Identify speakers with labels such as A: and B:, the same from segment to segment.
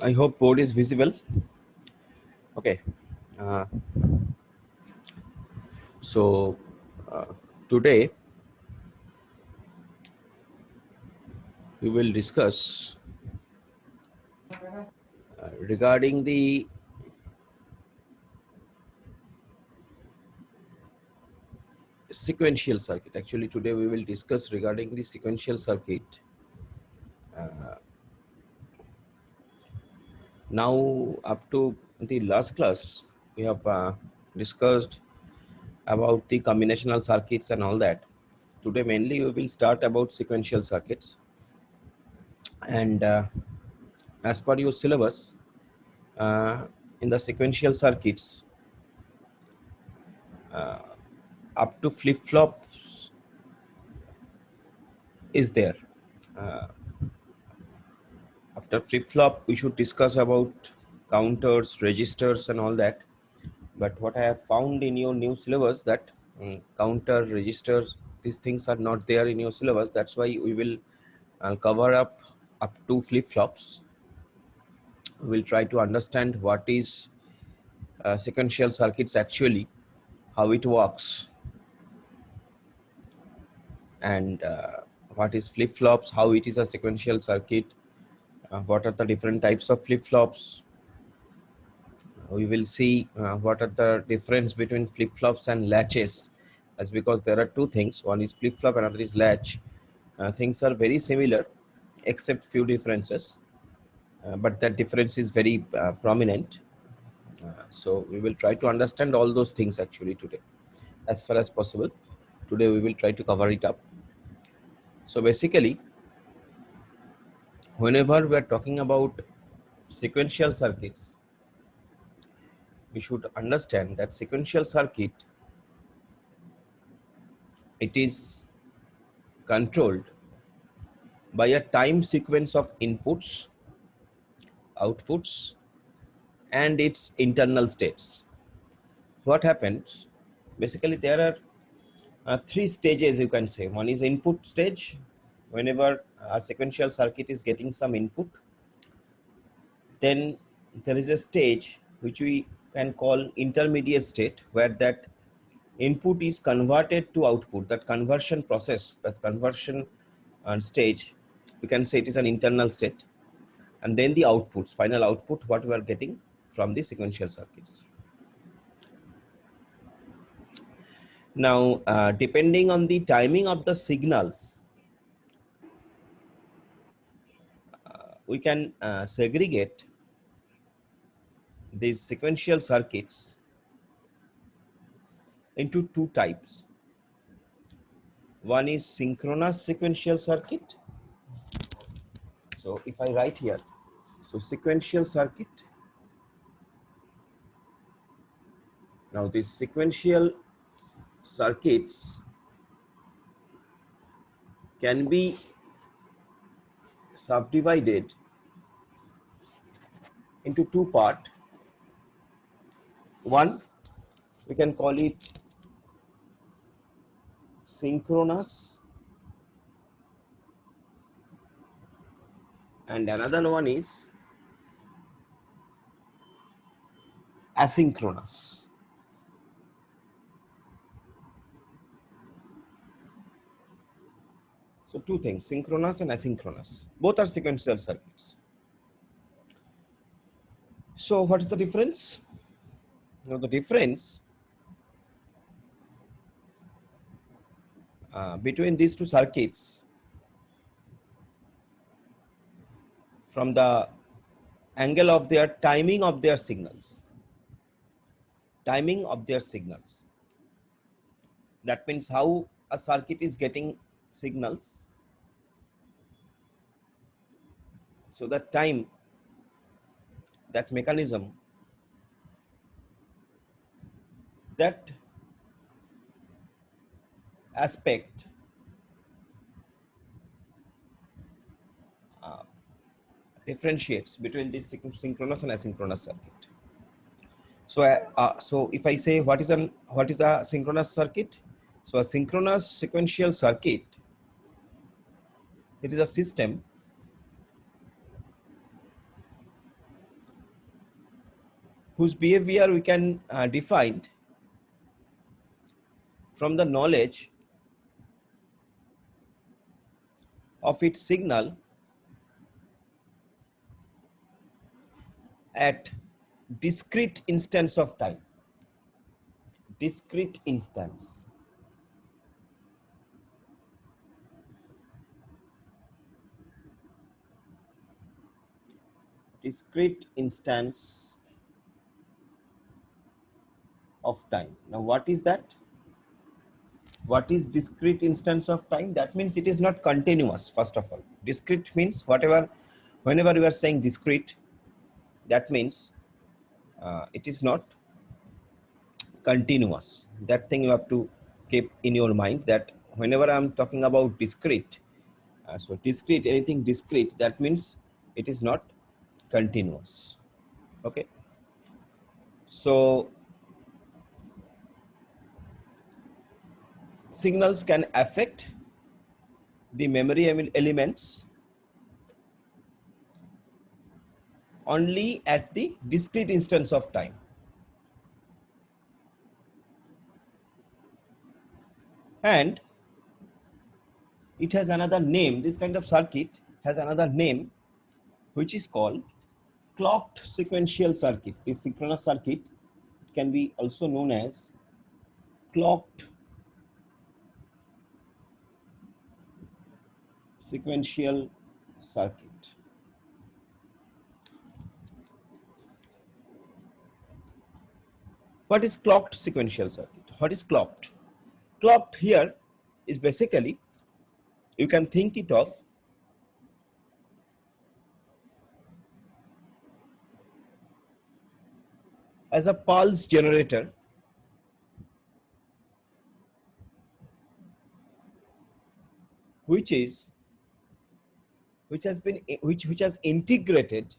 A: I hope board is visible. Okay. Uh, so uh, today we will discuss regarding the sequential circuit. Actually, today we will discuss regarding the sequential circuit. Now, up to the last class, we have discussed about the combinational circuits and all that. Today, mainly we will start about sequential circuits. And as per your syllabus, uh, in the sequential circuits, up to flip-flops is there. Uh, After flip-flop, we should discuss about counters, registers, and all that. But what I have found in your new syllabus that counter, registers, these things are not there in your syllabus. That's why we will cover up to flip-flops. We will try to understand what is sequential circuits actually, how it works, and what is flip-flops, how it is a sequential circuit, what are the different types of flip-flops. We will see what are the difference between flip-flops and latches, as because there are two things, one is flip-flop, another is latch. Things are very similar except few differences, but that difference is very prominent. So we will try to understand all those things actually today as far as possible. Today we will try to cover it up. So basically, whenever we are talking about sequential circuits, we should understand that sequential circuit, it is controlled by a time sequence of inputs, outputs, and its internal states. What happens? Basically, there are three stages, you can say. One is input stage. Whenever a sequential circuit is getting some input, then there is a stage which we can call intermediate state, where that input is converted to output. That conversion process, that conversion stage, we can say it is an internal state. And then the outputs, final output, what we are getting from the sequential circuits. Now, depending on the timing of the signals, we can segregate these sequential circuits into two types. One is synchronous sequential circuit. So if I write here, so sequential circuit. Now these sequential circuits can be subdivided into two parts. One, we can call it synchronous, and another one is asynchronous. So two things, synchronous and asynchronous. Both are sequential circuits. So what is the difference? Now the difference between these two circuits from the angle of their timing of their signals. Timing of their signals. That means how a circuit is getting signals. So that time, that mechanism, that aspect differentiates between this synchronous and asynchronous circuit. So if I say what is a synchronous circuit? So a synchronous sequential circuit, it is a system whose behavior we can define from the knowledge of its signal at discrete instance of time. Discrete instance. Discrete instance of time. Now what is that? What is discrete instance of time? That means it is not continuous, first of all. Discrete means whenever you are saying discrete, that means it is not continuous. That thing you have to keep in your mind, that whenever I'm talking about discrete, so discrete, anything discrete, that means it is not continuous. Okay. So signals can affect the memory elements only at the discrete instance of time. And it has another name. This kind of circuit has another name, which is called clocked sequential circuit. This synchronous circuit can be also known as clocked sequential circuit. What is clocked sequential circuit? What is clocked? Clocked here is basically, you can think it of as a pulse generator which has integrated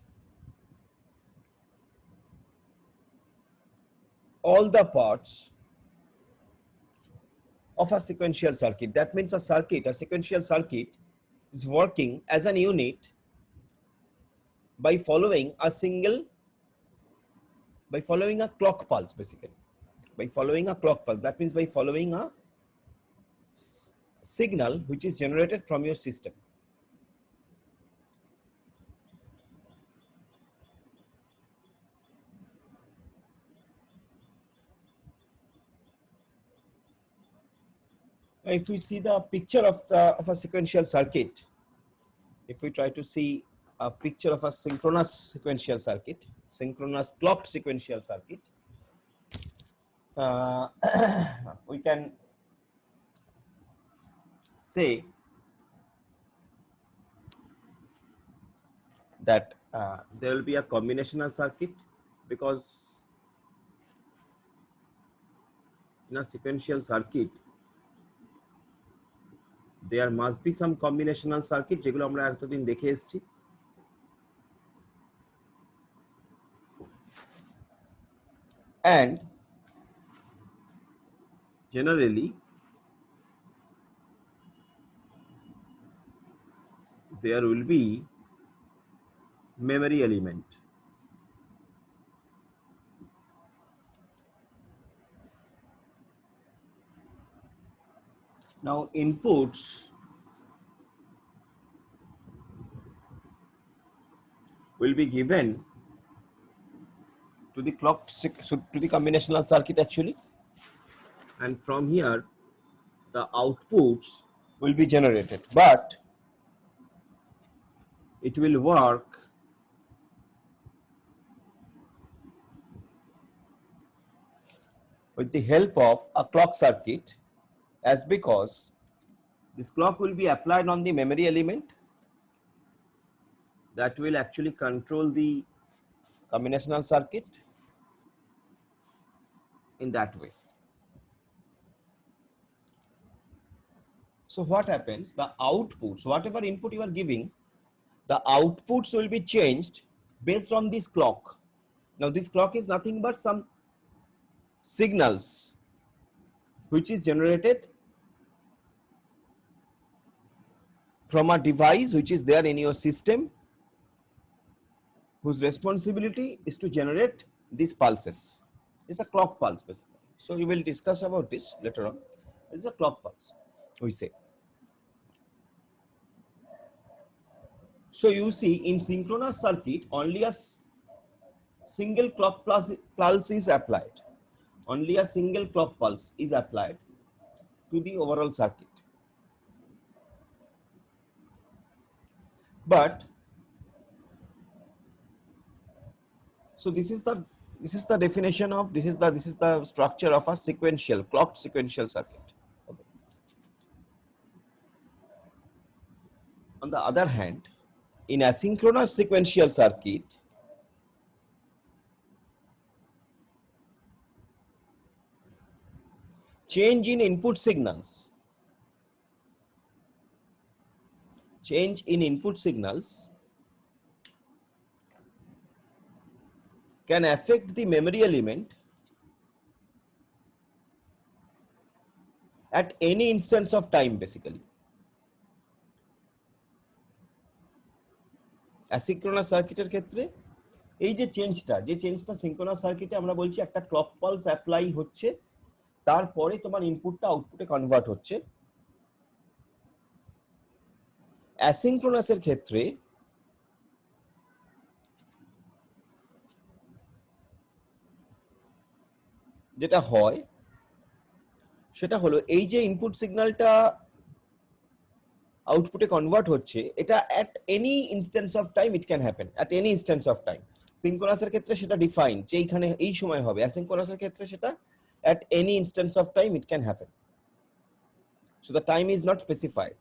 A: all the parts of a sequential circuit. That means a sequential circuit is working as an unit by following a clock pulse, basically. By following a clock pulse, that means by following a signal which is generated from your system. If we see the picture of a sequential circuit, if we try to see a picture of a synchronous sequential circuit, synchronous clocked sequential circuit, we can say that there will be a combinational circuit, because in a sequential circuit there must be some combinational circuit, যেগুলো আমরা এতদিন দেখে এসেছি। And generally there will be memory element. Now inputs will be given to the combinational circuit actually, and from here the outputs will be generated, but it will work with the help of a clock circuit, as because this clock will be applied on the memory element that will actually control the combinational circuit in that way. So what happens? The outputs, whatever input you are giving, the outputs will be changed based on this clock. Now this clock is nothing but some signals which is generated from a device which is there in your system, whose responsibility is to generate these pulses. It's a clock pulse basically. So we will discuss about this later on. It's a clock pulse, we say. So you see, in synchronous circuit, only a single clock pulse is applied. Only a single clock pulse is applied to the overall circuit. But so this is the definition of this is the structure of a sequential clocked sequential circuit. Okay. On the other hand, in asynchronous sequential circuit, change in input signals can affect the memory element at any instance of time basically. Asynchronous সার্কিটের ক্ষেত্রে এই যে চেঞ্জটা synchronous সার্কিটে আমরা বলছি একটা clock pulse apply হচ্ছে, তারপরে তোমার ইনপুটটা আউটপুটে কনভার্ট হচ্ছে। অ্যাসিঙ্ক্রোনাসের ক্ষেত্রে যেটা হয় সেটা হলো এই যে ইনপুট সিগন্যালটা আউটপুটে কনভার্ট হচ্ছে, এটা at any instance of time it can happen, at any instance of time. সিঙ্ক্রোনাসের ক্ষেত্রে সেটা ডিফাইন যে এইখানে এই সময় হবে, অ্যাসিঙ্ক্রোনাসের ক্ষেত্রে সেটা at any instance of time it can happen. So the time is not specified.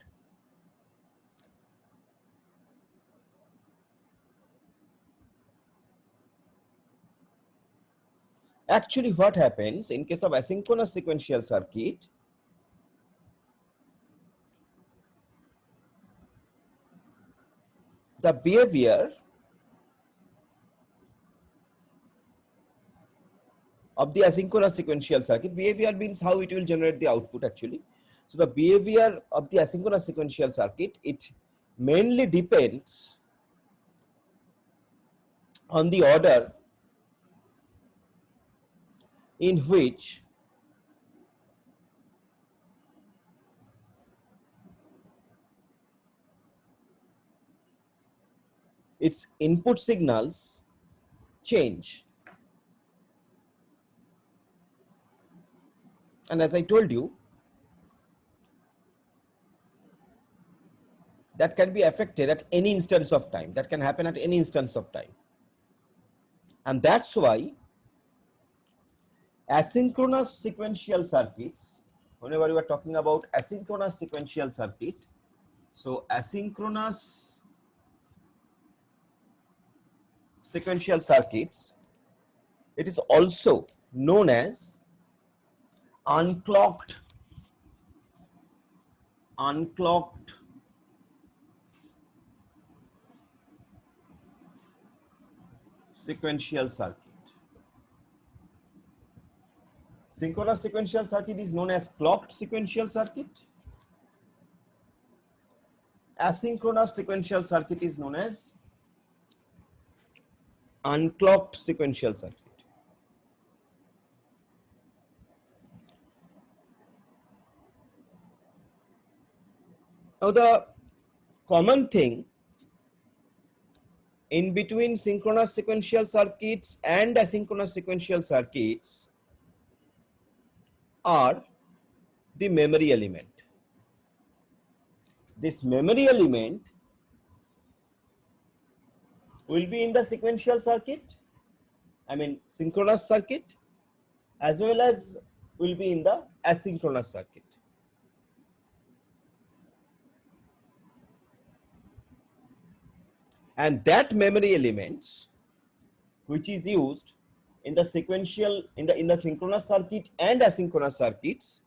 A: Actually, what happens in case of asynchronous sequential circuit, the behavior of the asynchronous sequential circuit, behavior means how it will generate the output actually. So the behavior of the asynchronous sequential circuit, it mainly depends on the order in which its input signals change. And as I told you, that can be affected at any instance of time. That can happen at any instance of time. And that's why asynchronous sequential circuits, whenever you are talking about asynchronous sequential circuit, so asynchronous sequential circuits, it is also known as unclocked sequential circuit. Synchronous sequential circuit is known as clocked sequential circuit. Asynchronous sequential circuit is known as unclocked sequential circuit. Now the common thing in between synchronous sequential circuits and asynchronous sequential circuits are the memory element. This memory element will be in the sequential circuit, I mean synchronous circuit, as well as will be in the asynchronous circuit. And that memory elements which is used in the sequential in the synchronous circuit and asynchronous circuits,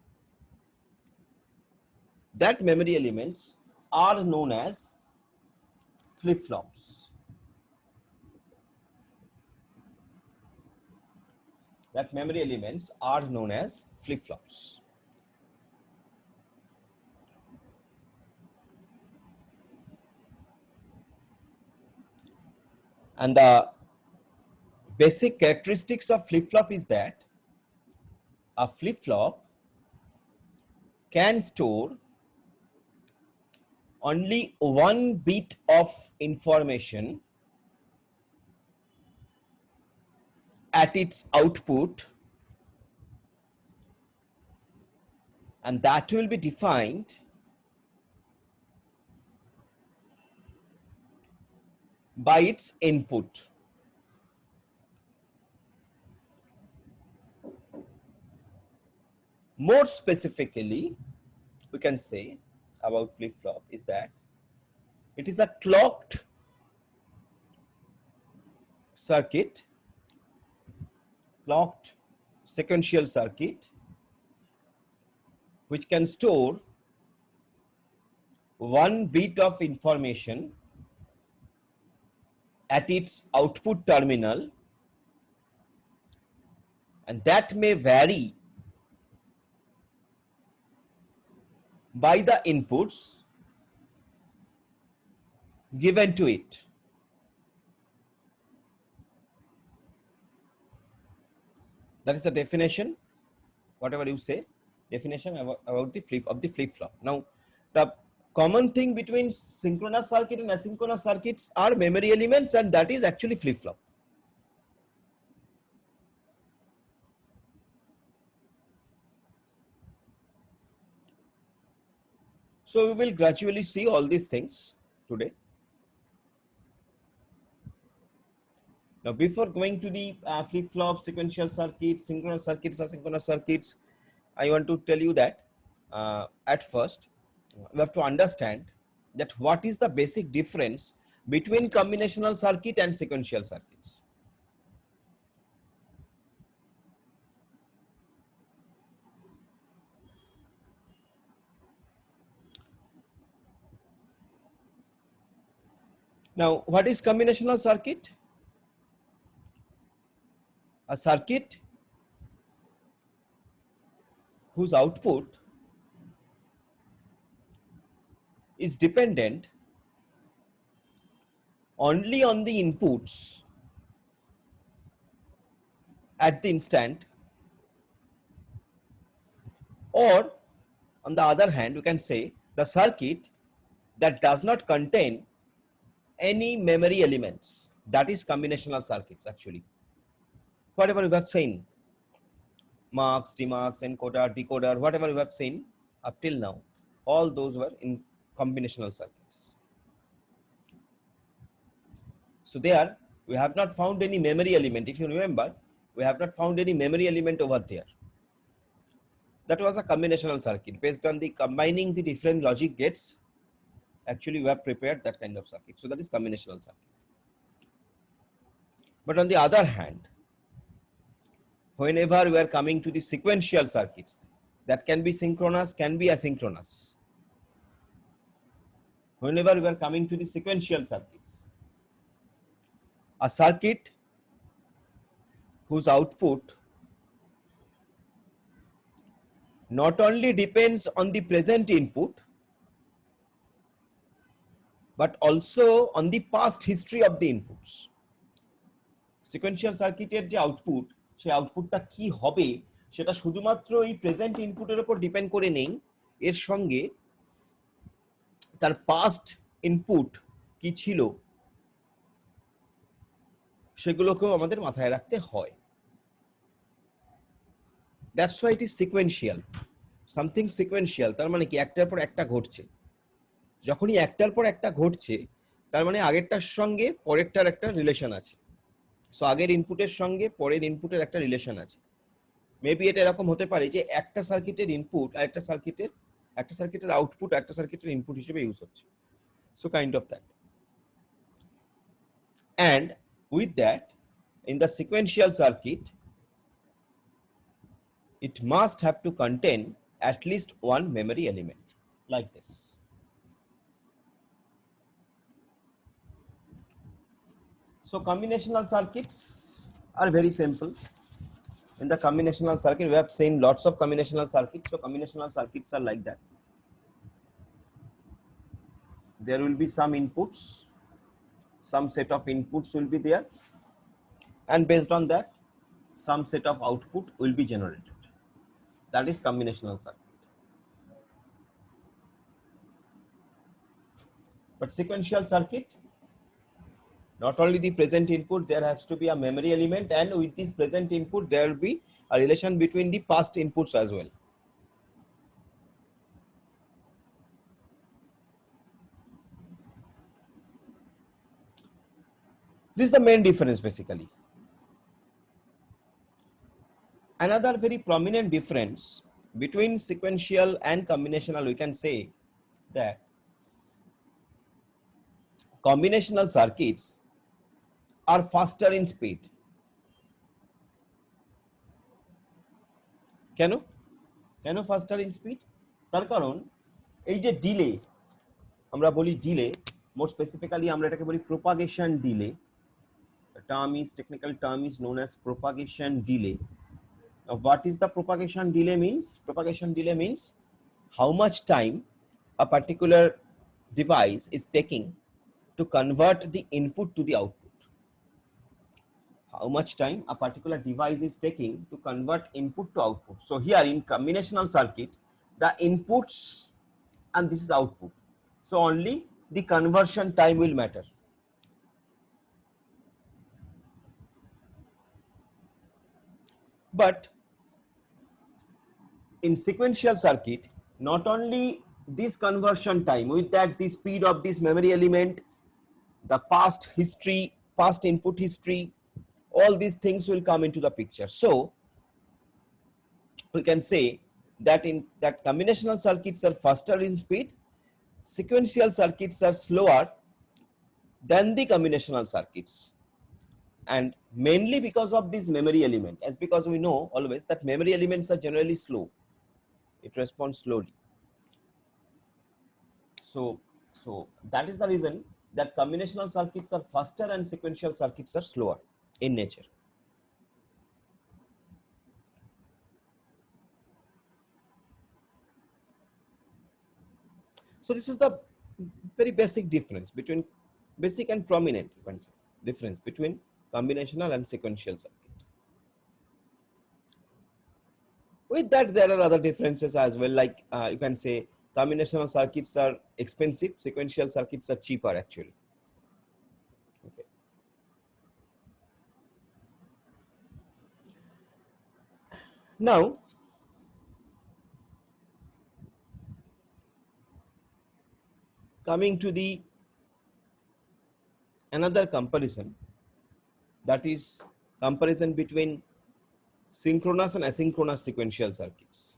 A: that memory elements are known as flip-flops. That memory elements are known as flip-flops. And the basic characteristics of flip-flop is that a flip-flop can store only one bit of information at its output, and that will be defined by its input. More specifically, we can say about flip-flop is that it is a clocked circuit, clocked sequential circuit, which can store one bit of information at its output terminal, and that may vary by the inputs given to it. That is the definition, whatever you say, definition about the flip-flop. Now, the common thing between synchronous circuit and asynchronous circuits are memory elements, and that is actually flip-flop. So we will gradually see all these things today. Now, before going to the flip-flop, sequential circuits, synchronous circuits, asynchronous circuits, I want to tell you that at first, we have to understand that what is the basic difference between combinational circuit and sequential circuits. Now, what is combinational circuit? A circuit whose output is dependent only on the inputs at the instant, or on the other hand, we can say the circuit that does not contain any memory elements. That is combinational circuits actually. Whatever we have seen, mux, demux, encoder, decoder, whatever we have seen up till now, all those were in combinational circuits. So there, we have not found any memory element. If you remember, we have not found any memory element over there. That was a combinational circuit based on the combining the different logic gates. Actually, we have prepared that kind of circuit. So that is combinational circuit. But on the other hand, whenever we are coming to the sequential circuits, that can be synchronous, can be asynchronous. Whenever we are coming to the sequential circuits, a circuit whose output not only depends on the present input, but also on the past history of the inputs. Sequential circuited যে output, সেই আউটপুটটা কি হবে সেটা শুধুমাত্র এই present ইনপুটের উপর ডিপেন্ড করে নেই, এর সঙ্গে তার পাস্ট ইনপুট কি ছিল সেগুলোকেও আমাদের মাথায় রাখতে হয়। That's why it is sequential, something sequential. তার মানে কি একটার পর একটা ঘটছে। যখনই একটার পর একটা ঘটছে তার মানে আগেরটার সঙ্গে পরেরটার একটা রিলেশন আছে। সো আগের ইনপুটের সঙ্গে পরের ইনপুটের একটা রিলেশন আছে। মেবি এটা এরকম হতে পারে যে একটা সার্কিটের ইনপুট আর একটা সার্কিটের আউটপুট একটা সার্কিটের ইনপুট হিসেবে ইউজ হচ্ছে। So kind of that. And with that, in the sequential circuit, it must have to contain at least one memory element, like this. So combinational circuits are very simple. In the combinational circuit, we have seen lots of combinational circuits. So combinational circuits are like that. There will be some inputs, some set of inputs will be there, and based on that some set of output will be generated. That is combinational circuit. But sequential circuit, not only the present input, there has to be a memory element, and with this present input there will be a relation between the past inputs as well. This is the main difference basically. Another very prominent difference between sequential and combinational, we can say that combinational circuits are faster in speed. কেন কেন faster in speed? তার কারণ এই যে delay, আমরা বলি delay, more specifically আমরা এটাকে বলি propagation delay. The term is, technical term is known as propagation delay. Now, what is the propagation delay means? Propagation delay means how much time a particular device is taking to convert the input to the output. How much time a particular device is taking to convert input to output. So here in combinational circuit, the inputs and this is output. So only the conversion time will matter. But in sequential circuit, not only this conversion time, with that the speed of this memory element, the past history, past input history, all these things will come into the picture. So we can say that in that combinational circuits are faster in speed, sequential circuits are slower than the combinational circuits, and mainly because of this memory element, as because we know always that memory elements are generally slow, it responds slowly. So that is the reason that combinational circuits are faster and sequential circuits are slower in nature. So this is the very basic difference between, basic and prominent, you can say, difference between combinational and sequential circuit. With that, there are other differences as well, like you can say combinational circuits are expensive, sequential circuits are cheaper actually. Okay. Now, coming to the another comparison, that is comparison between synchronous and asynchronous sequential circuits.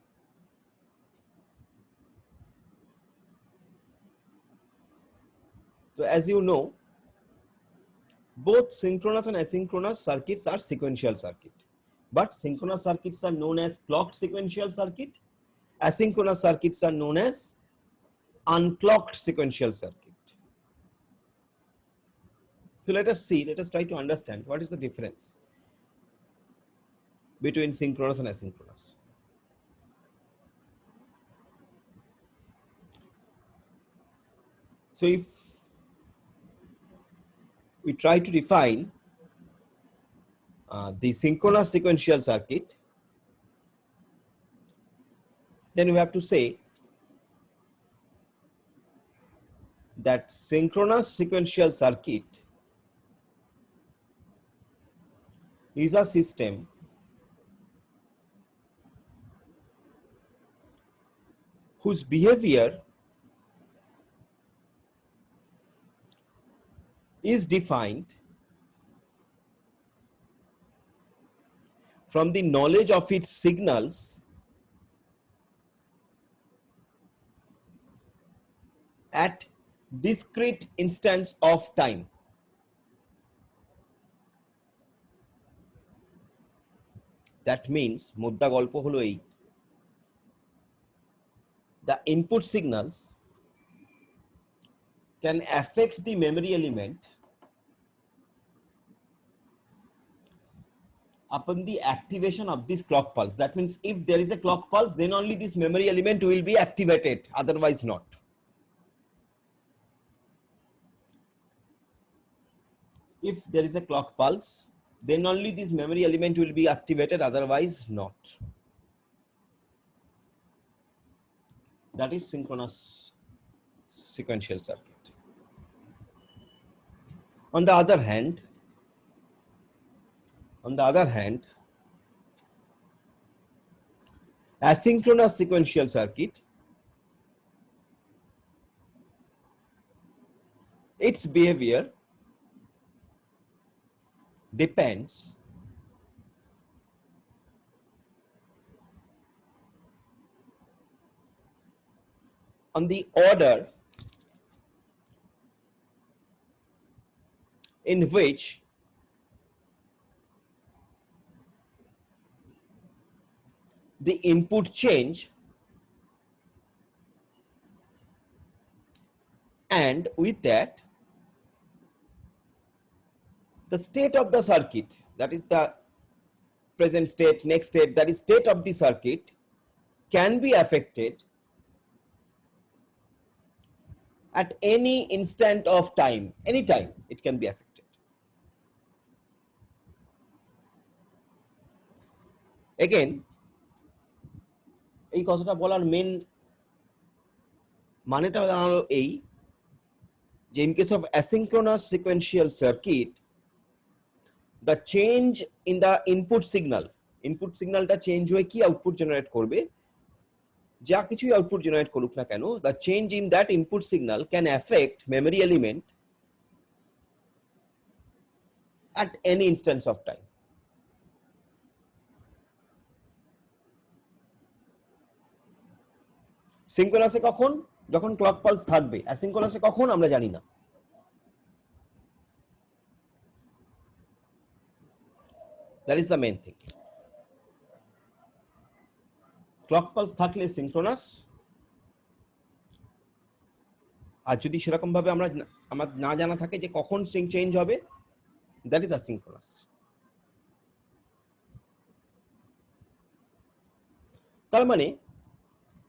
A: So as you know, both synchronous and asynchronous circuits are sequential circuit, but synchronous circuits are known as clocked sequential circuit, asynchronous circuits are known as unclocked sequential circuit. So let us see, let us try to understand what is the difference between synchronous and asynchronous. So if we try to define the synchronous sequential circuit, then we have to say that synchronous sequential circuit is a system whose behavior is defined from the knowledge of its signals at discrete instance of time. That means মুদ্রা গল্প হলো এই, the input signals can affect the memory element upon the activation of this clock pulse. That means if there is a clock pulse, then only this memory element will be activated, otherwise not. If there is a clock pulse, then only this memory element will be activated, otherwise not. That is synchronous sequential circuit. On the other hand, asynchronous sequential circuit, its behavior depends on the order in which the input change, and with that the state of the circuit, that is the present state, next state, that is state of the circuit, can be affected at any instant of time, anytime it can be affected. Again, এই কথাটা বলার main মানেটা হলো এই যে in case of asynchronous sequential circuit, the change in the input signalটা change হয়ে কি আউটপুট জেনারেট করবে, যা কিছুই আউটপুট জেনারেট করুক না কেন, the change in that input signal can affect memory element at any instance of time. সিঙ্ক্রোনাসে কখন? যখন ক্লক পালস থাকবে। অ্যাসিঙ্ক্রোনাসে কখন আমরা জানি না। That is the main thing. Clock pulse থাকলে সিঙ্ক্রোনাস, আর যদি সেরকম ভাবে আমার না জানা থাকে যে কখন চেঞ্জ হবে, দ্যাট ইজ অ্যাসিঙ্ক্রোনাস। তার মানে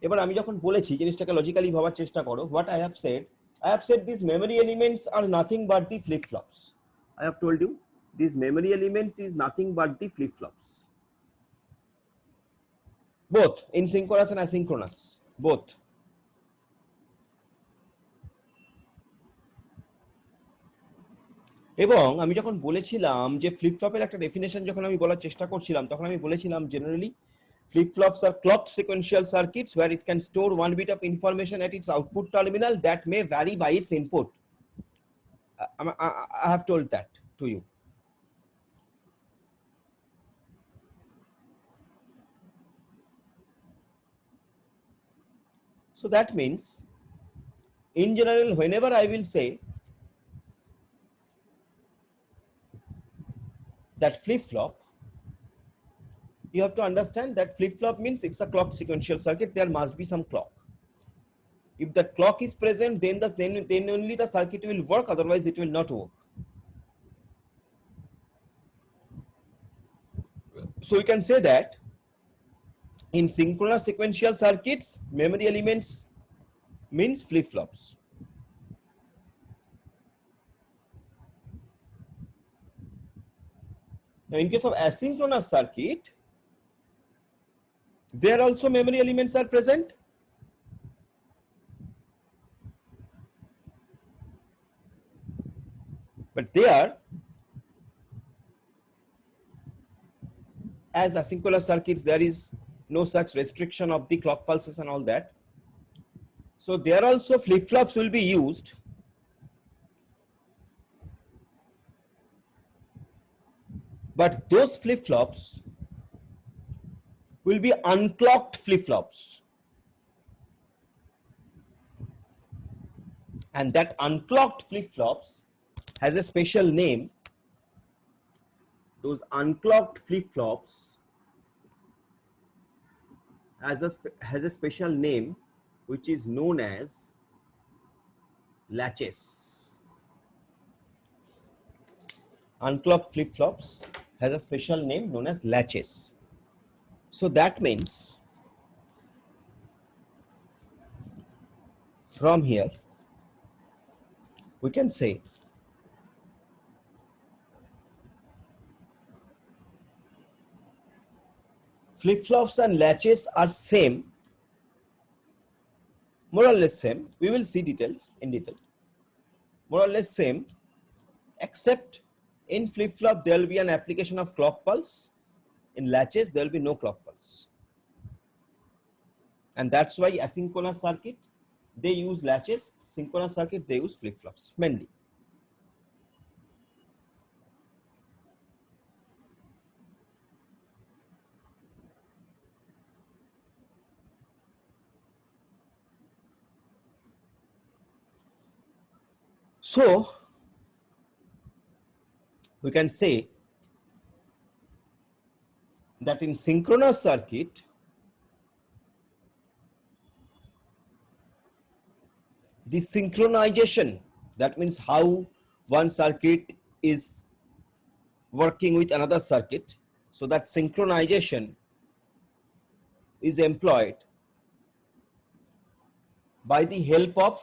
A: এবার আমি যখন বলেছি জিনিসটাকে লজিক্যালি ভাবার চেষ্টা করো, what I have said this memory elements are nothing but the flip flops. I have told you these memory elements is nothing but the flip flops, both in synchronous and asynchronous, both. এবং আমি যখন বলেছিলাম যে flip ফ্লপের একটা definition যখন আমি বলার চেষ্টা করছিলাম, তখন আমি বলেছিলাম generally flip flops are clocked sequential circuits where it can store one bit of information at its output terminal that may vary by its input. I have told that to you. So that means, in general, whenever I will say that flip-flop, you have to understand that flip-flop means it's a clock sequential circuit. There must be some clock. If the clock is present, then only the circuit will work. Otherwise, it will not work. So you can say that in synchronous sequential circuits, memory elements means flip-flops. Now, in case of asynchronous circuit, there also memory elements are present, but there, as asynchronous circuits, there is no such restriction of the clock pulses and all that. So there also flip-flops will be used, but those flip-flops will be unclocked flip-flops, and that unclocked flip-flops has a special name. Those unclocked flip-flops has a special name which is known as latches. Unclocked flip-flops has a special name known as latches. So that means from here we can say flip-flops and latches are same, more or less same. We will see details in detail. More or less same, except in flip-flop there will be an application of clock pulse. In latches there will be no clock pulse. And that's why asynchronous circuit, they use latches, synchronous circuit, they use flip-flops mainly. So we can say that in synchronous circuit, the synchronization, that means how one circuit is working with another circuit, so that synchronization is employed by the help of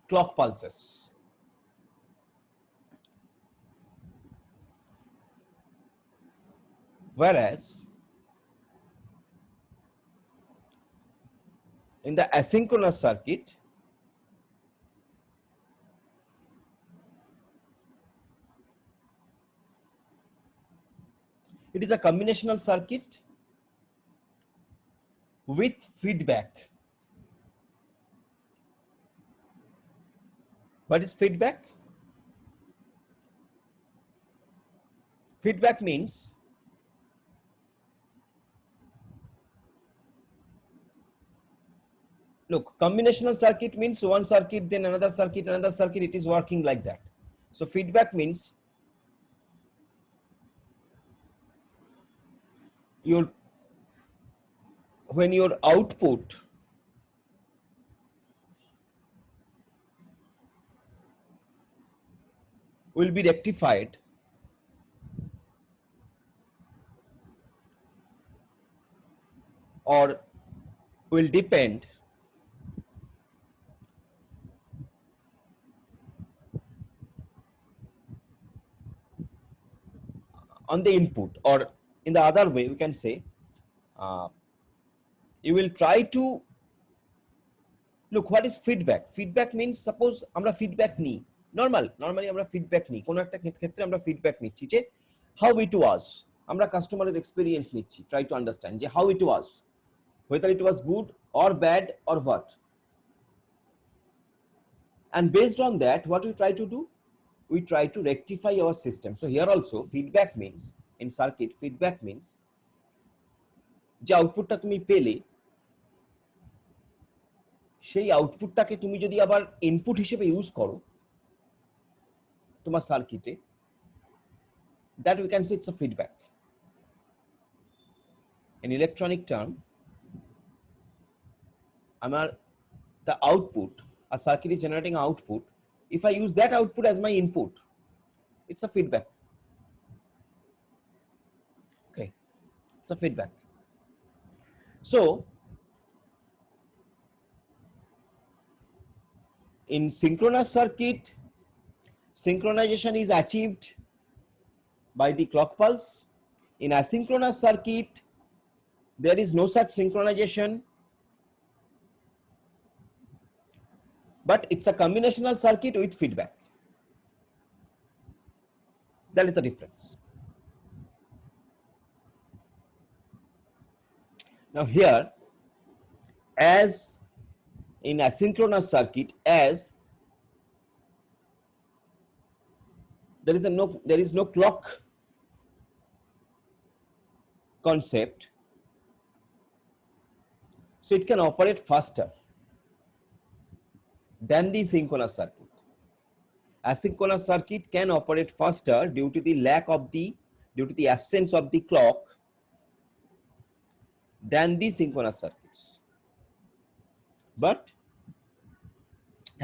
A: clock pulses. Whereas in the asynchronous circuit, it is a combinational circuit with feedback. What is feedback? Feedback means look, combinational circuit means one circuit, then another circuit, it is working like that. So feedback means when your output will be rectified or will depend on the input, or in the other way we can say you will try to look what is feedback. Feedback means suppose আমরা feedback নিই, normally আমরা feedback নিই, কোন একটা ক্ষেত্রে আমরা feedback নিচ্ছি যে how it was, আমরা কাস্টমারের এক্সপেরিয়েন্স নিচ্ছি, try to understand যে how it was, whether it was good or bad or what, and based on that what we try to do, we try to rectify our system. So here also feedback means in circuit, feedback means যে আউটপুটটা তুমি পেলে সেই আউটপুটটাকে তুমি যদি আবার input হিসেবে use করো তোমার সার্কিটে, that we can say it's a feedback. In electronic term, আমার the output, a circuit is generating output. If I use that output as my input, it's a feedback. Okay, it's a feedback. So in synchronous circuit, synchronization is achieved by the clock pulse. In asynchronous circuit, there is no such synchronization, but it's a combinational circuit with feedback. That is the difference. Now here, as in asynchronous circuit, as there is no clock concept, so it can operate faster than the synchronous circuit. Asynchronous circuit can operate faster due to the absence of the clock than the synchronous circuits. But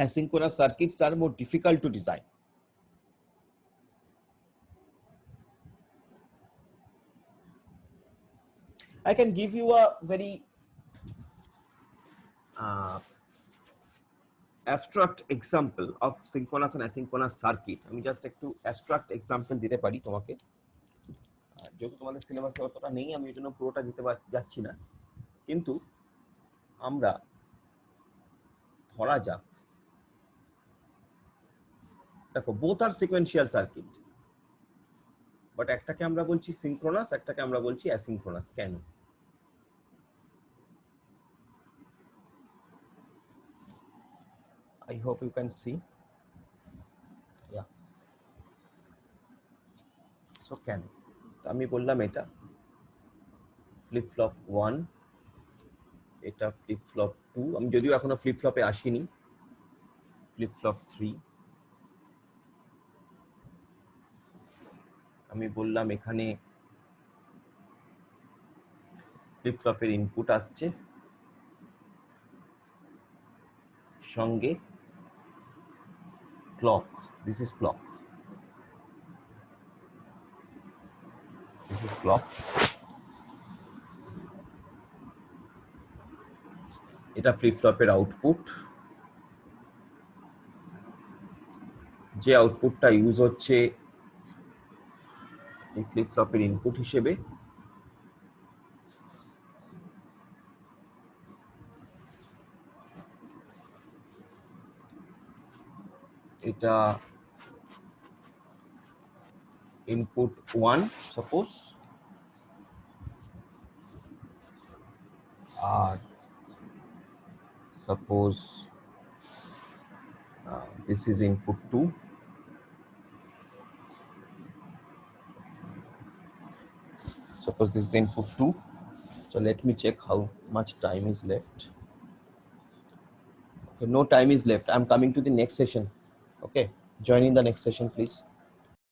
A: asynchronous circuits are more difficult to design. I can give you a very abstract example of synchronous and asynchronous circuit. আমি just একটু abstract example দিতে পারি তোমাকে, যেহেতু তোমাদের সিলেবাসে অতটা নেই আমি এই জন্য পুরোটা দিতে যাচ্ছি না, কিন্তু আমরা ধরা যাক, দেখো both are sequential circuit, but একটাকে আমরা বলছি সিনক্রোনাস, একটাকে আমরা বলছি অ্যাসিনক্রোনাস। কেন? I hope you can see. Yeah. So can আমি বললাম এটা ফ্লিপ ফ্লপ 1, এটা ফ্লিপ ফ্লপ 2, আমি যদিও এখনো ফ্লিপ ফ্লপে আসিনি, ফ্লিপ ফ্লপ 3, আমি বললাম এখানে ফ্লিপ ফ্লপের ইনপুট আসছে, সঙ্গে clock, this is clock, this is clock, এটা ফ্লিপ ফ্লপের আউটপুট, যে আউটপুটটা ইউজ হচ্ছে এই ফ্লিপ ফ্লপের ইনপুট হিসেবে। এটা ইনপুট 1 সাপোজ, আর suppose this is input 2, suppose this is input 2. So let me check how much time is left. Okay, no time is left. I'm coming to the next session. Okay, join in the next session please.